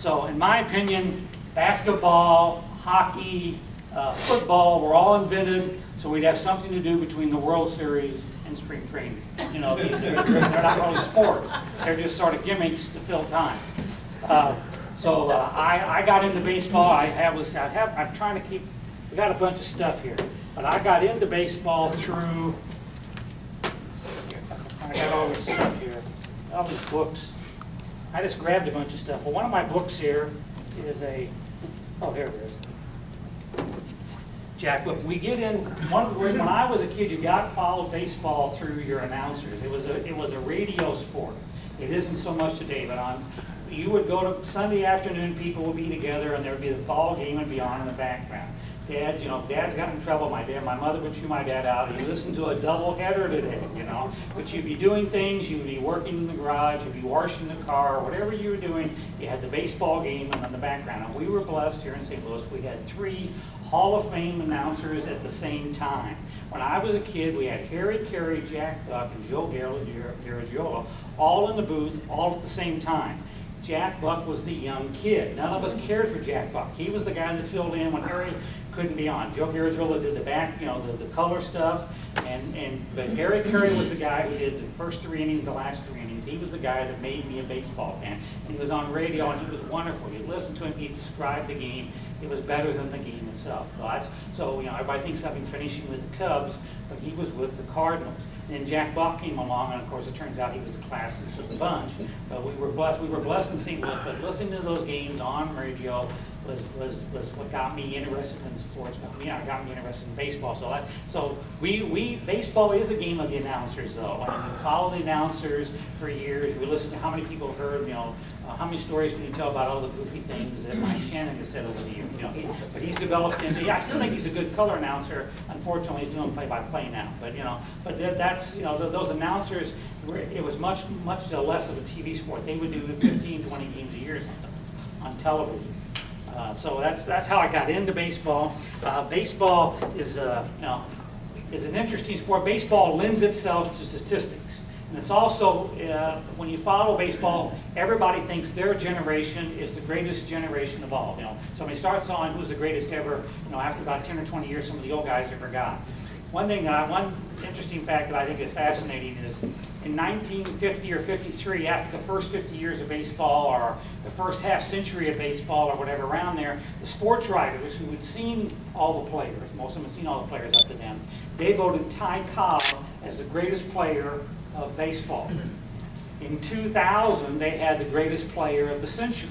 So in my opinion, basketball, hockey, football were all invented so we'd have something to do between the World Series and spring training. You know, they're not really sports. They're just sort of gimmicks to fill time. I got into baseball. I'm trying to keep, we got a bunch of stuff here, but I got into baseball through, I got all this stuff here, all these books. I just grabbed a bunch of stuff. Well, one of my books here is here it is. Jack, look, we get in, when I was a kid, you got to follow baseball through your announcers. It was a radio sport. It isn't so much today, but you would go to Sunday afternoon, people would be together, and there would be the ball game would be on in the background. Dad's got in trouble. My mother would chew my dad out. He listened to a double header today, you know. But you'd be doing things, you'd be working in the garage, you'd be washing the car, whatever you were doing, you had the baseball game in the background. And we were blessed here in St. Louis. We had 3 Hall of Fame announcers at the same time. When I was a kid, we had Harry Carey, Jack Buck, and Joe Garagiola all in the booth, all at the same time. Jack Buck was the young kid. None of us cared for Jack Buck. He was the guy that filled in when Harry couldn't be on. Joe Garagiola did the back, you know, the color stuff, but Harry Carey was the guy who did the first 3 innings, the last 3 innings. He was the guy that made me a baseball fan. He was on radio and he was wonderful. You listened to him, he described the game. It was better than the game itself. So you know, everybody thinks I've been finishing with the Cubs, but he was with the Cardinals. And then Jack Buck came along, and of course it turns out he was the classics of the bunch. But we were blessed in St. Louis, but listening to those games on radio was what got me interested in sports. Got me interested in baseball. So baseball is a game of the announcers, though. I mean, we follow the announcers for years. We listen to how many people heard, you know, how many stories can you tell about all the goofy things that Mike Shannon has said over the years? You know, but he's developed into. I still think he's a good color announcer. Unfortunately, he's doing play-by-play now. But you know, that's those announcers. It was much less of a TV sport. They would do 15, 20 games a year on television. So that's how I got into baseball. Baseball is is an interesting sport. Baseball lends itself to statistics. And it's also, when you follow baseball, everybody thinks their generation is the greatest generation of all. You know, somebody starts on who's the greatest ever, you know, after about 10 or 20 years, some of the old guys are forgotten. One interesting fact that I think is fascinating is in 1950 or 53, after the first 50 years of baseball or the first half century of baseball or whatever around there, the sports writers who had seen all the players, most of them had seen all the players up to them, they voted Ty Cobb as the greatest player of baseball. In 2000, they had the greatest player of the century.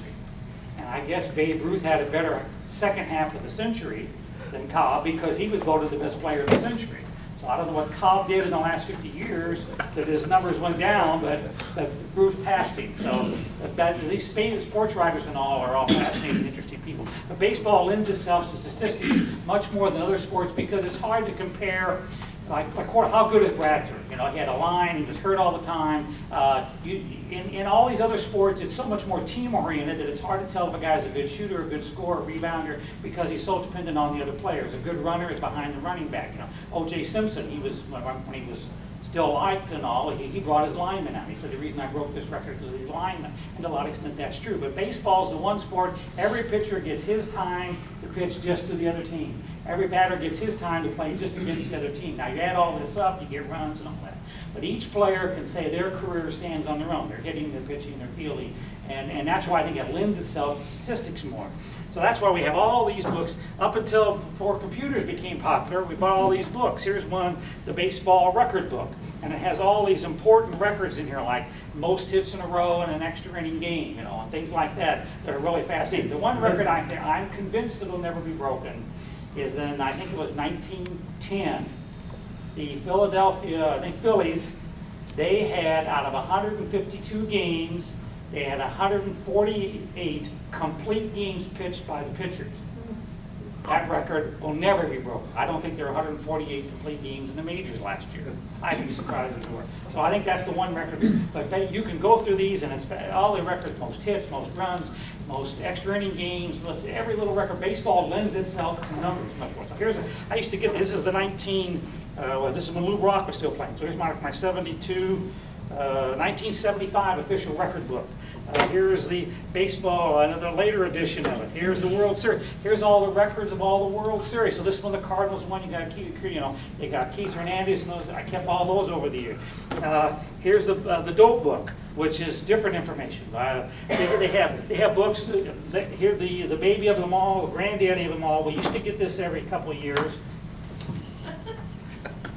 And I guess Babe Ruth had a better second half of the century than Cobb because he was voted the best player of the century. So I don't know what Cobb did in the last 50 years that his numbers went down, but Ruth passed him. So these sports writers and all are all fascinating, interesting people. But baseball lends itself to statistics much more than other sports because it's hard to compare. Like how good is Bradford? You know, he had a line, he was hurt all the time. In all these other sports, it's so much more team-oriented that it's hard to tell if a guy's a good shooter, a good scorer, a rebounder, because he's so dependent on the other players. A good runner is behind the running back. You know, O.J. Simpson, when he was still liked and all, he brought his linemen out. He said, the reason I broke this record was his linemen. And to a lot of extent, that's true. But baseball's the one sport, every pitcher gets his time to pitch just to the other team. Every batter gets his time to play just against the other team. Now, you add all this up, you get runs and all that. But each player can say their career stands on their own. They're hitting, they're pitching, they're fielding. And that's why I think it lends itself to statistics more. So that's why we have all these books. Up until before computers became popular, we bought all these books. Here's one, the baseball record book. And it has all these important records in here, like most hits in a row in an extra inning game, you know, and things like that are really fascinating. The one record I'm convinced it'll never be broken is in, I think it was 1910, the Philadelphia Phillies, they had, out of 152 games, they had 148 complete games pitched by the pitchers. That record will never be broken. I don't think there were 148 complete games in the majors last year. I'd be surprised if there were. So I think that's the one record. But you can go through these, and it's all the records: most hits, most runs, most extra inning games, every little record. Baseball lends itself to numbers much more. So I used to get, this is the this is when Lou Brock was still playing. So here's my 1975 official record book. Here's the baseball, another later edition of it. Here's the World Series. Here's all the records of all the World Series. So this one, the Cardinals won. You got they got Keith Hernandez and those. I kept all those over the years. Here's the dope book, which is different information. They have books. Here the baby of them all, the granddaddy of them all. We used to get this every couple of years.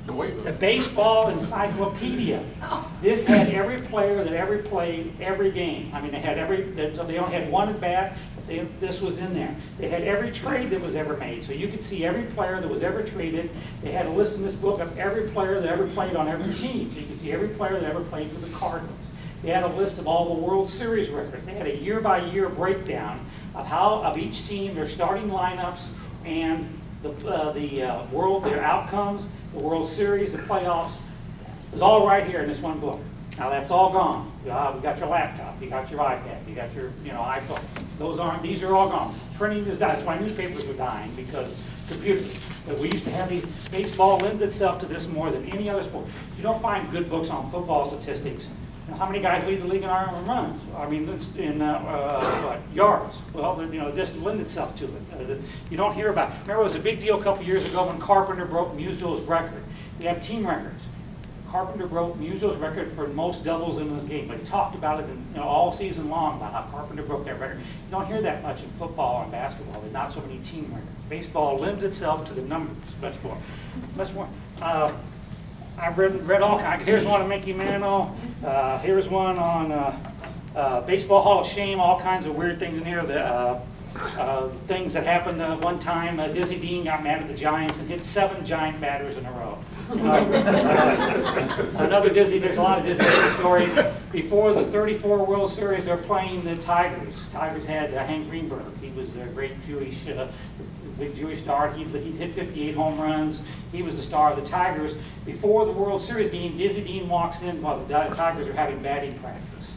The Baseball Encyclopedia. This had every player that ever played every game. I mean, they only had one at bat. This was in there. They had every trade that was ever made. So you could see every player that was ever traded. They had a list in this book of every player that ever played on every team. So you could see every player that ever played for the Cardinals. They had a list of all the World Series records. They had a year-by-year breakdown of each team, their starting lineups, and their outcomes, the World Series, the playoffs. It's all right here in this one book. Now that's all gone. You got your laptop, you got your iPad, you got your iPhone. These are all gone. Printing is dying. That's why newspapers are dying, because computers. But we used to have these. Baseball lends itself to this more than any other sport. You don't find good books on football statistics. How many guys lead the league in runs? I mean, in yards. Well, it just lends itself to it. You don't hear about it. Remember, it was a big deal a couple years ago when Carpenter broke Musial's record. We have team records. Carpenter broke Musial's record for most doubles in the game. But he talked about it all season long about how Carpenter broke that record. You don't hear that much in football and basketball. There's not so many team records. Baseball lends itself to the numbers much more. Much more. I've read all kinds. Here's one on Mickey Mantle. Here's one on Baseball Hall of Shame. All kinds of weird things in here. Things that happened one time. Dizzy Dean got mad at the Giants and hit 7 giant batters in a row. Another Dizzy. There's a lot of Dizzy stories. Before the '34 World Series, they're playing the Tigers. Tigers had Hank Greenberg. He was a great big Jewish star. He hit 58 home runs. He was the star of the Tigers. Before the World Series game, Dizzy Dean walks in while the Tigers are having batting practice.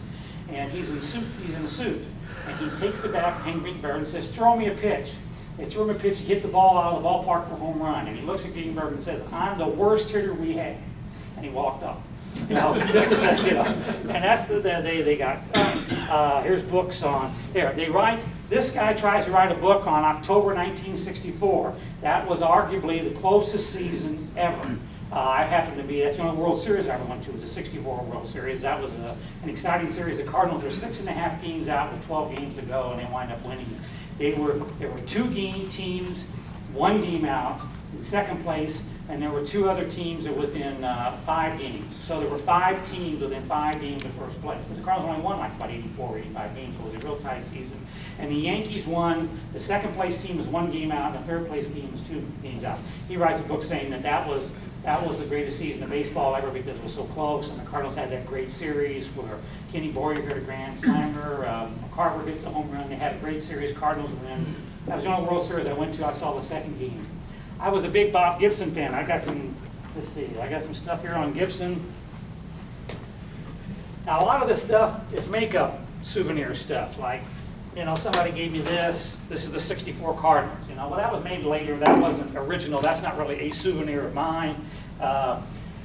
And he's in a suit. And he takes the bat from Hank Greenberg and says, "Throw me a pitch." They threw him a pitch. He hit the ball out of the ballpark for a home run. And he looks at Greenberg and says, "I'm the worst hitter we had." And he walked off. Just to say, And that's they got. Here's books on there. They write. This guy tries to write a book on October 1964. That was arguably the closest season ever. I happened to be. That's the only World Series I ever went to. It was a '64 World Series. That was an exciting series. The Cardinals were 6.5 games out with 12 games to go, and they wind up winning. There were 2 teams, 1 game out in second place, and there were 2 other teams that were within 5 games. So there were 5 teams within 5 games of first place. But the Cardinals only won like about 84 or 85 games, so it was a real tight season. And the Yankees won. The second place team was 1 game out, and the third place team was 2 games out. He writes a book saying that was the greatest season of baseball ever because it was so close, and the Cardinals had that great series where Kenny Boyer hit a grand slammer, Carver hits a home run. They had a great series. Cardinals win. That was the only World Series I went to. I saw the second game. I was a big Bob Gibson fan. I got some stuff here on Gibson. Now, a lot of this stuff is makeup souvenir stuff, like, somebody gave me this. This is the '64 Cardinals. Well, that was made later. That wasn't original. That's not really a souvenir of mine.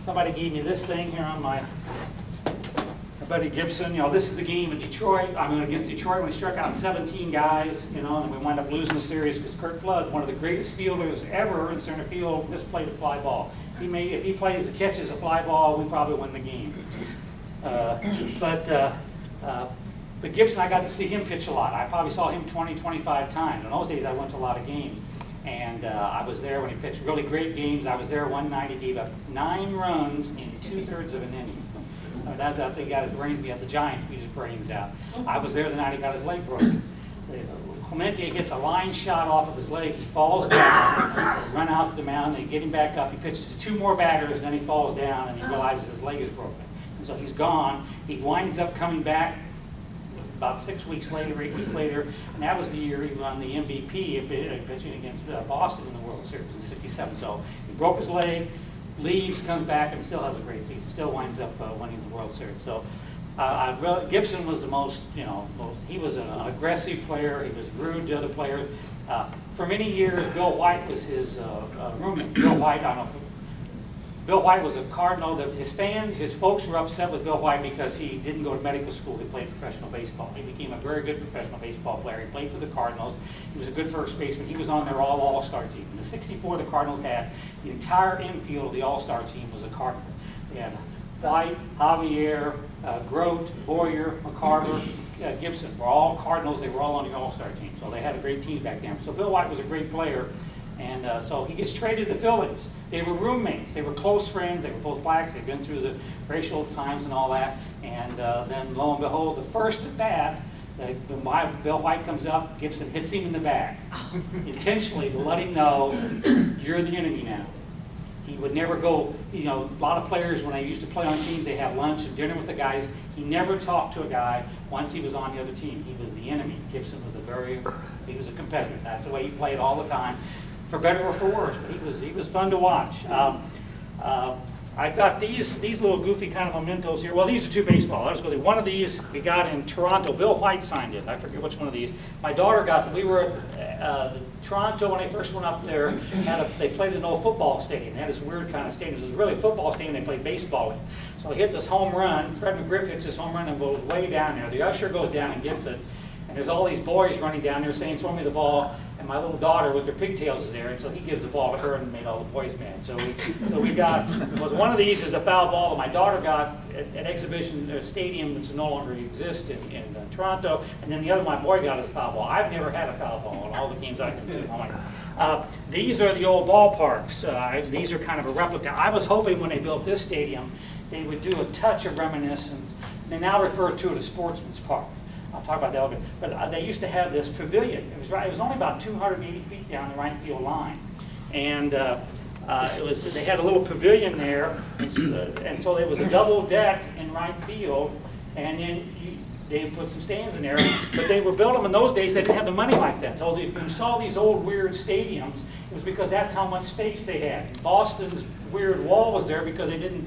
Somebody gave me this thing here on my buddy Gibson. This is the game in Detroit. Against Detroit when we struck out 17 guys. And we wound up losing the series because Curt Flood, one of the greatest fielders ever in center field, misplayed a fly ball. If he catches a fly ball, we probably win the game. But Gibson, I got to see him pitch a lot. I probably saw him 20, 25 times. In those days, I went to a lot of games. And I was there when he pitched really great games. I was there one night. He gave up 9 runs in 2/3 of an inning. That's after he got his brains beat. The Giants beat his brains out. I was there the night he got his leg broken. Clemente hits a line shot off of his leg. He falls down. Run out to the mound. They get him back up. He pitches 2 more batters. Then he falls down and he realizes his leg is broken. And so he's gone. He winds up coming back about 6 weeks later, 8 weeks later, and that was the year he won the MVP pitching against Boston in the World Series in '67. So he broke his leg, leaves, comes back, and still has a great season. Still winds up winning the World Series. So Gibson was the most, he was an aggressive player. He was rude to other players. For many years, Bill White was his roommate. Bill White, I don't know if Bill White was a Cardinal. His fans, his folks were upset with Bill White because he didn't go to medical school. He played professional baseball. He became a very good professional baseball player. He played for the Cardinals. He was a good first baseman. He was on their all-star team. In the '64, the Cardinals had the entire infield of the all-star team was a Cardinal. They had White, Javier, Grote, Boyer, McCarver, Gibson were all Cardinals. They were all on the all-star team. So they had a great team back then. So Bill White was a great player. And so he gets traded to the Phillies. They were roommates. They were close friends. They were both blacks. They'd been through the racial times and all that. And then lo and behold, the first at bat, Bill White comes up, Gibson hits him in the back, intentionally to let him know, you're the enemy now. He would never go, you know, a lot of players, when they used to play on teams, they have lunch and dinner with the guys. He never talked to a guy once he was on the other team. He was the enemy. Gibson was he was a competitor. That's the way he played all the time. For better or for worse, but he was fun to watch. I've got these little goofy kind of mementos here. Well, these are two baseball. One of these we got in Toronto. Bill White signed it. I forget which one of these. My daughter got them. We were at Toronto when I first went up there. They played in an old football stadium. They had this weird kind of stadium. It was really a football stadium they played baseball in. So he hit this home run. Fred McGriff hits this home run and goes way down there. The usher goes down and gets it. And there's all these boys running down there saying, throw me the ball. And my little daughter with her pigtails is there, and so he gives the ball to her and made all the boys mad. So we got, one of these is a foul ball that my daughter got at Exhibition Stadium, which no longer exists in Toronto, and then the other my boy got is a foul ball. I've never had a foul ball in all the games I've been to. These are the old ballparks. These are kind of a replica. I was hoping when they built this stadium, they would do a touch of reminiscence. They now refer to it as Sportsman's Park. I'll talk about that a little bit. But they used to have this pavilion. It was only about 280 feet down the right field line. And they had a little pavilion there. And so there was a double deck in right field. And then they put some stands in there. But they were built them in those days. They didn't have the money like that. So if you saw these old weird stadiums, it was because that's how much space they had. Boston's weird wall was there because they didn't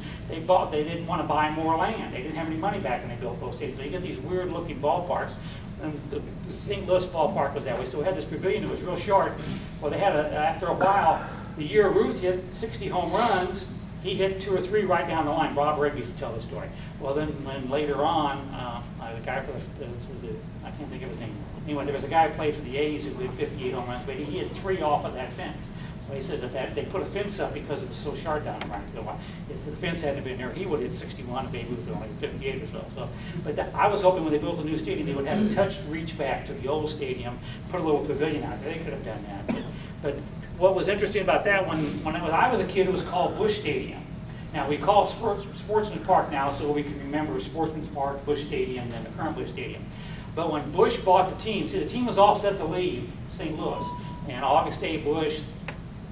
want to buy more land. They didn't have any money back when they built those stadiums. So you get these weird looking ballparks. And the St. Louis ballpark was that way. So we had this pavilion that was real short. Well, they had after a while, the year Ruth hit 60 home runs, he hit 2 or 3 right down the line. Bob Red used to tell the story. Well, then when later on, the guy for I can't think of his name. Anyway, there was a guy who played for the A's who hit 58 home runs, but he hit 3 off of that fence. So he says that they put a fence up because it was so sharp down the right field. If the fence hadn't been there, he would have hit 61, and Babe Ruth would only hit 58 or so. But I was hoping when they built a new stadium, they would have a touch reach back to the old stadium, put a little pavilion out there. They could have done that. But what was interesting about that one, when I was a kid, it was called Busch Stadium. Now, we call it Sportsman's Park now, so we can remember Sportsman's Park, Busch Stadium, and the current Busch Stadium. But when Busch bought the team, see, the team was all set to leave St. Louis. And August A. Busch,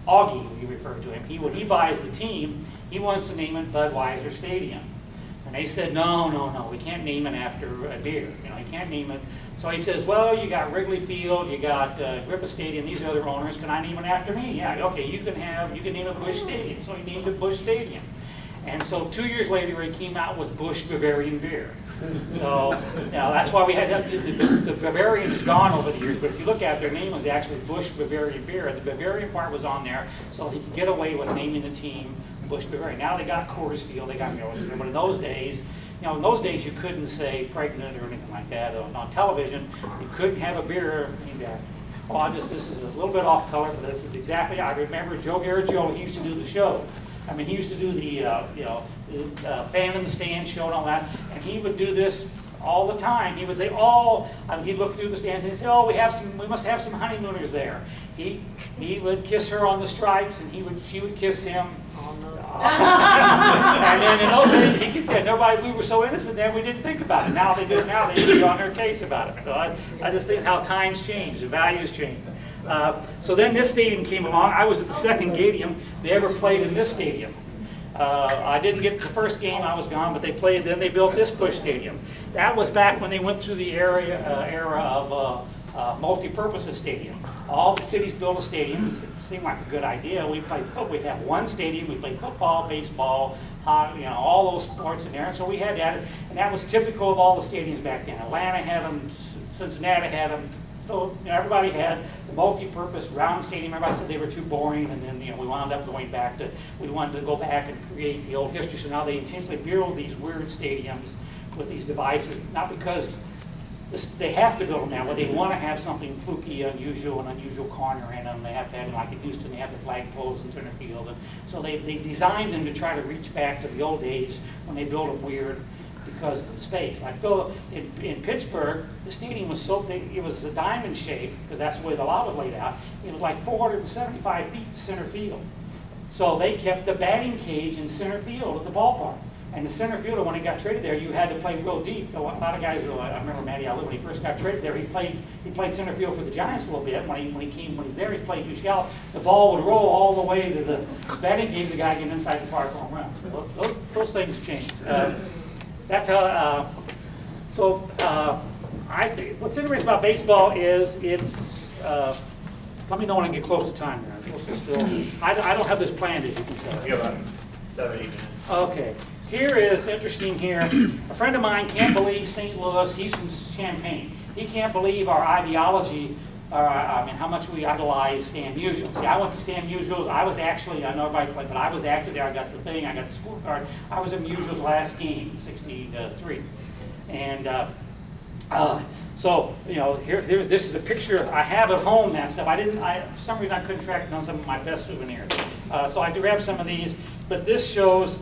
Augie, we refer to him, when he buys the team, he wants to name it Budweiser Stadium. And they said, no, we can't name it after a beer. You know, you can't name it. So he says, well, you got Wrigley Field, you got Griffith Stadium, these are other owners. Can I name it after me? Yeah, okay, you can name it Busch Stadium. So he named it Busch Stadium. And so 2 years later, he came out with Busch Bavarian beer. So now that's why we had the Bavarian is gone over the years. But if you look at it, their name was actually Busch Bavarian beer. The Bavarian part was on there, so he could get away with naming the team Busch Bavarian. Now they got Coors Field, they got Miller's Field. But in those days, you couldn't say pregnant or anything like that. On television, you couldn't have a beer named after. Oh, this is a little bit off color, but this is exactly. I remember Joe Garagiola. He used to do the show. I mean, he used to do the fan in the stand show and all that, and he would do this all the time. He would say, he'd look through the stands and he'd say, we must have some honeymooners there. He would kiss her on the strikes, and she would kiss him. Oh, no. And then in those days, we were so innocent then we didn't think about it. Now they do. Now they be on their case about it. So I just think how times change, the values change. So then this stadium came along. I was at the second stadium they ever played in this stadium. I didn't get the first game, I was gone, but then they built this Busch Stadium. That was back when they went through the era of multi-purpose stadium. All the cities built a stadium. It seemed like a good idea. We have one stadium. We played football, baseball, hockey, all those sports in there. And so we had that, and that was typical of all the stadiums back then. Atlanta had them, Cincinnati had them, So everybody had the multi-purpose round stadium. Everybody said they were too boring, and then we wound up going back to, we wanted to go back and create the old history. So now they intentionally build these weird stadiums with these devices, not because they have to build them now, but they want to have something fluky, unusual, an unusual corner in them. They have to have, like in Houston, they have the flagpoles in center field. And so they designed them to try to reach back to the old days when they built them weird because of the space. Like in Pittsburgh, the stadium was so big, it was a diamond shape, because that's the way the lot was laid out. It was like 475 feet center field. So they kept the batting cage in center field at the ballpark. And the center fielder, when he got traded there, you had to play real deep. A lot of guys, I remember Matty Ali, when he first got traded there, he played center field for the Giants a little bit. When he was there, he played too shallow. The ball would roll all the way to the batting cage. The guy get inside the park home run. So those things changed. That's how. I think what's interesting about baseball is it's. Let me know when I get close to time. I don't have this planned, as you can tell. You have about 7 or 8 minutes. Okay. Here is interesting here. A friend of mine can't believe St. Louis, he's from Champaign. He can't believe our ideology, how much we idolize Stan Musial. See, I went to Stan Musial's. I was actually, I know everybody played, but I was actually there. I got the thing, I got the scorecard. I was at Musial's last game in '63. And so, here, this is a picture I have at home, that stuff. For some reason I couldn't track down some of my best souvenirs. So I grabbed some of these, but this shows,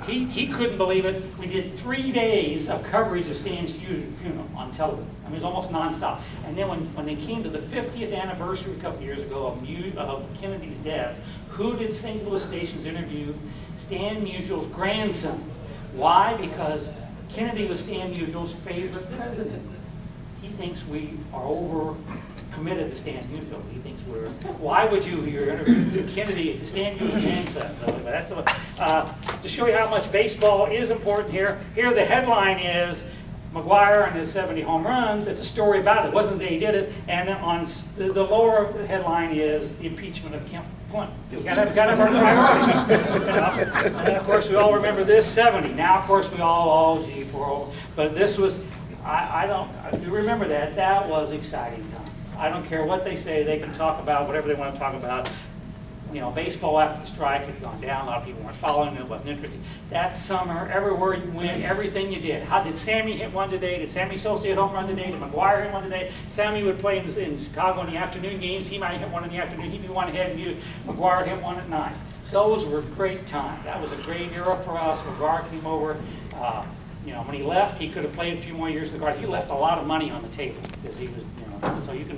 he couldn't believe it. We did 3 days of coverage of Stan's funeral on television. I mean, it was almost nonstop. And then when they came to the 50th anniversary a couple years ago of Kennedy's death, who did St. Louis stations interview? Stan Musial's grandson. Why? Because Kennedy was Stan Musial's favorite president. He thinks we are over committed to Stan Musial. He thinks why would you're interviewing Kennedy, Stan Musial's grandson. So that's to show you how much baseball is important here. Here the headline is McGuire and his 70 home runs. It's a story about it. It wasn't that he did it. And on the lower headline is the impeachment of Kemp. We've got to have our priorities. And of course, we all remember this, 70. Now, of course, we all, gee, poor old. But this was, if you remember that, that was exciting time. I don't care what they say. They can talk about whatever they want to talk about. Baseball after the strike had gone down. A lot of people weren't following it. It wasn't interesting. That summer, everywhere you went, everything you did. How did Sammy hit one today? Did Sammy Sosa hit home run today? Did McGuire hit one today? Sammy would play in Chicago in the afternoon games. He might hit one in the afternoon. He'd be one ahead, and McGuire hit one at night. Those were great times. That was a great era for us. McGuire came over. When he left, he could have played a few more years in the Cardinal. He left a lot of money on the table because he was, so you can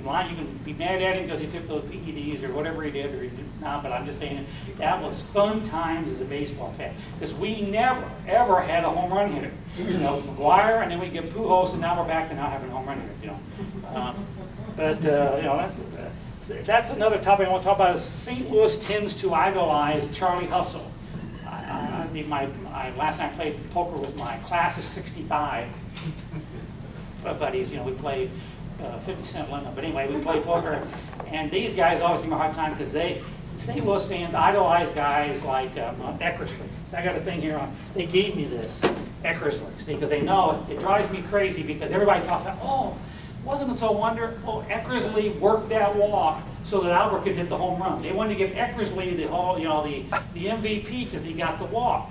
be mad at him because he took those PEDs or whatever he did, or he did not. But I'm just saying that was fun times as a baseball fan because we never ever had a home run hitter. McGuire, and then we get Pujols, and now we're back to not having a home run hitter. That's another topic I want to talk about. Is St. Louis tends to idolize Charlie Hustle. Last night I played poker with my class of '65 buddies. We played 50 cent limit, but anyway, we played poker, and these guys always give me a hard time because St. Louis fans idolize guys like Eckersley. So I got a thing here on. They gave me this Eckersley, see, because they know it drives me crazy because everybody talks about, wasn't it so wonderful? Eckersley worked that walk so that Albert could hit the home run. They wanted to give Eckersley the MVP because he got the walk.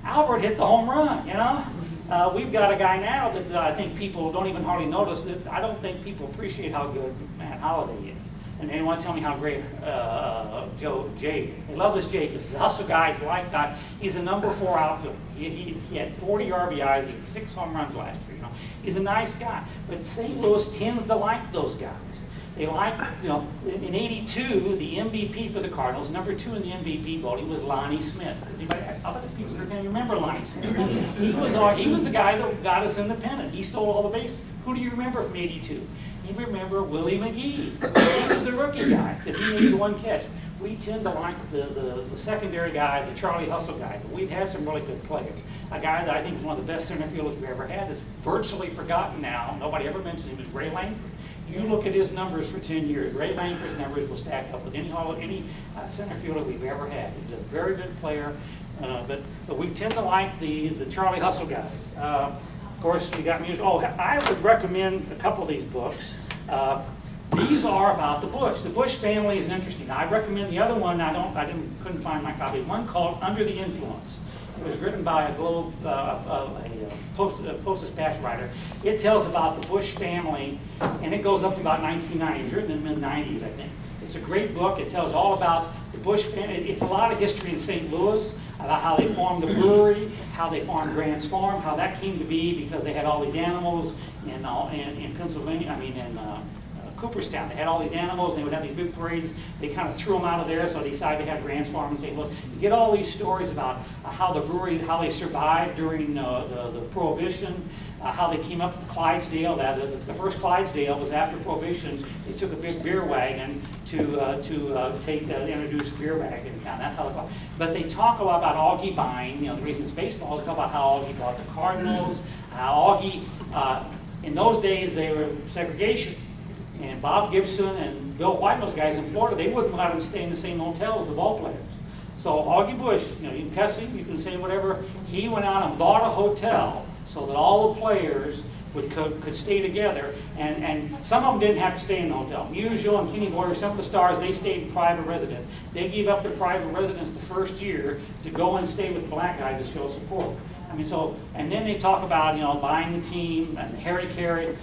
Albert hit the home run, We've got a guy now that I think people don't even hardly notice. That I don't think people appreciate how good Matt Holliday is. And they want to tell me how great Jay is. They love this Jay because he's a hustle guy, he's a life guy. He's a number 4 outfielder. He had 40 RBIs, he had 6 home runs last year. He's a nice guy. But St. Louis tends to like those guys. They like, in '82, the MVP for the Cardinals, number 2 in the MVP voting was Lonnie Smith. How about the people who can remember Lonnie Smith? He was the guy that got us in the pennant. He stole all the bases. Who do you remember from '82? You remember Willie McGee. He was the rookie guy because he made the one catch. We tend to like the secondary guy, the Charlie Hustle guy, but we've had some really good players. A guy that I think is one of the best center fielders we ever had is virtually forgotten now. Nobody ever mentions him, is Ray Langford. You look at his numbers for 10 years. Ray Langford's numbers will stack up with any center fielder we've ever had. He's a very good player, but we tend to like the Charlie Hustle guys. Of course, we got music. I would recommend a couple of these books. These are about the Bush. The Bush family is interesting. I recommend the other one. Couldn't find my copy. One called Under the Influence. It was written by a Post-Dispatch writer. It tells about the Bush family, and it goes up to about 1990. It was written in the mid-90s, I think. It's a great book. It tells all about the Bush family. It's a lot of history in St. Louis, about how they formed the brewery, how they formed Grant's Farm, how that came to be because they had all these animals in Pennsylvania, in Cooperstown. They had all these animals, and they would have these big parades. They kind of threw them out of there, so they decided to have Grant's Farm in St. Louis. You get all these stories about how the brewery, how they survived during the Prohibition, how they came up with the Clydesdale. The first Clydesdale was after Prohibition. They took a big beer wagon to introduce beer back in town. That's how they. But they talk a lot about Augie buying. The reason it's baseball is talk about how Augie bought the Cardinals. How Augie, in those days, they were segregation. And Bob Gibson and Bill White, those guys in Florida, they wouldn't let them stay in the same hotel as the ball players. So Augie Bush, you can cuss him, you can say whatever, he went out and bought a hotel so that all the players could stay together. And some of them didn't have to stay in the hotel. Musial and Kenny Boyer, some of the stars, they stayed in private residence. They gave up their private residence the first year to go and stay with the black guys to show support. And then they talk about, buying the team, and Harry Carey.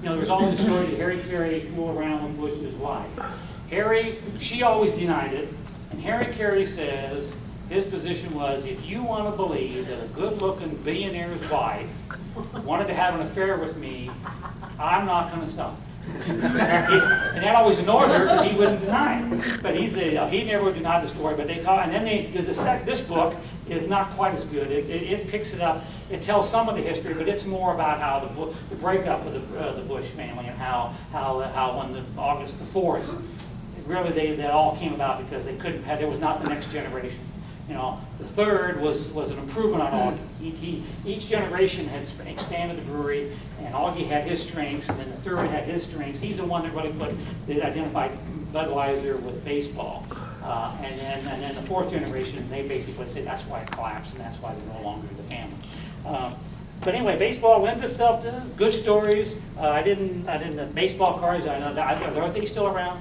There's always a story that Harry Carey flew around with Bush's wife. She always denied it, and Harry Carey says his position was, if you want to believe that a good-looking billionaire's wife wanted to have an affair with me, I'm not going to stop. And that always annoyed her because he wouldn't deny it. But he never denied the story. But they talk, and then this book is not quite as good. It picks it up. It tells some of the history, but it's more about how the breakup of the Bush family and how on August the 4th, really that all came about because they couldn't have. There was not the next generation. The third was an improvement on Augie. Each generation had expanded the brewery, and Augie had his strengths, and then the third had his strengths. He's the one that really identified Budweiser with baseball. And then the fourth generation, they basically said that's why it collapsed, and that's why they're no longer the family. But anyway, baseball lent itself to good stories. Baseball cards, are they still around?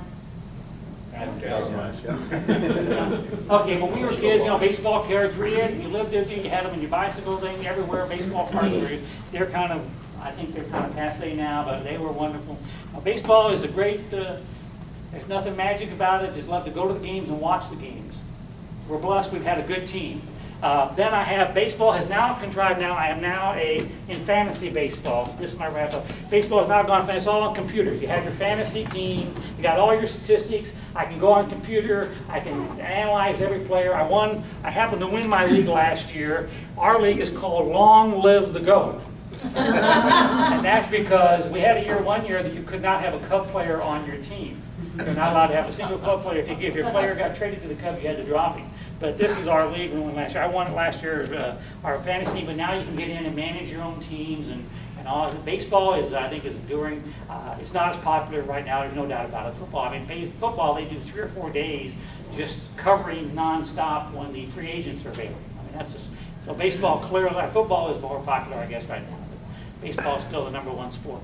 Okay, when we were kids, baseball cards were in. You lived there, you had them in your bicycle thing everywhere. Baseball cards were. I think they're kind of passe now, but they were wonderful. Baseball is a great. There's nothing magic about it. Just love to go to the games and watch the games. We're blessed. We've had a good team. Then I have baseball has now contrived. Now I am now in fantasy baseball. This is my wrap up. Baseball has now gone. It's all on computers. You have your fantasy team. You got all your statistics. I can go on computer. I can analyze every player. I happened to win my league last year. Our league is called Long Live the Goat. And that's because we had one year that you could not have a Cub player on your team. You're not allowed to have a single Cub player. If your player got traded to the Cubs, you had to drop him. But this is our league. We won last year. I won it last year, our fantasy. But now you can get in and manage your own teams and all. Baseball is enduring. It's not as popular right now. There's no doubt about it. Football they do 3 or 4 days just covering nonstop when the free agents are available. That's just so. Baseball clearly. Football is more popular, I guess, right now. But baseball is still the #1 sport.